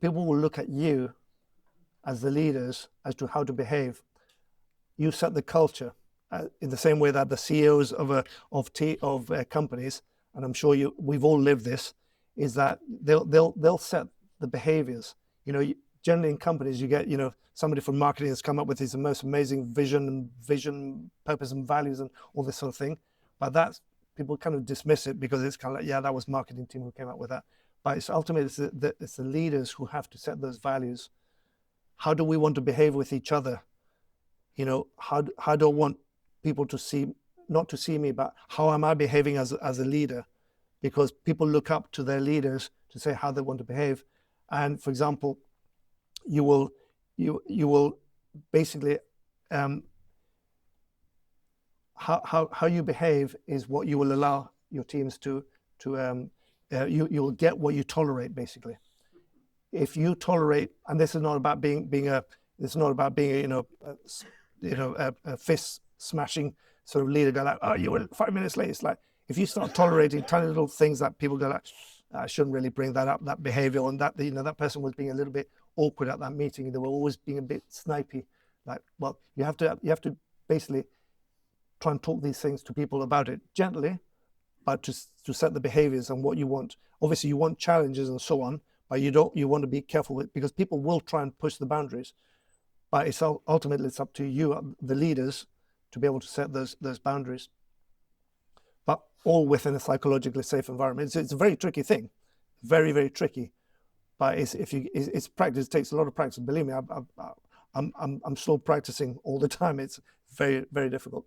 people will look at you as the leaders as to how to behave. You set the culture in the same way that the CEOs of companies, and I'm sure we've all lived this, is that they'll set the behaviors. Generally in companies, you get somebody from marketing has come up with his most amazing vision, purpose, and values, and all this sort of thing. But that's people kind of dismiss it because it's kind of like, yeah, that was marketing team who came up with that. But it's ultimately it's the leaders who have to set those values. How do we want to behave with each other? How do I want people to see, not to see me, but how am I behaving as a leader? Because people look up to their leaders to say how they want to behave. And for example, you will basically how you behave is what you will allow your teams to you'll get what you tolerate, basically. If you tolerate, and this is not about it's not about being a fist smashing sort of leader, go like, oh, you were 5 minutes late. It's like, if you start tolerating tiny little things that people go like, I shouldn't really bring that up, that behavior, and that that person was being a little bit awkward at that meeting, they were always being a bit snipey. Like, well, you have to basically try and talk these things to people about it gently, but to set the behaviors and what you want. Obviously, you want challenges and so on, but you want to be careful with, because people will try and push the boundaries. But it's ultimately it's up to you, the leaders, to be able to set those boundaries. But all within a psychologically safe environment. It's a very tricky thing, very, very tricky. But it's practice. It takes a lot of practice. Believe me, I'm still practicing all the time. It's very, very difficult.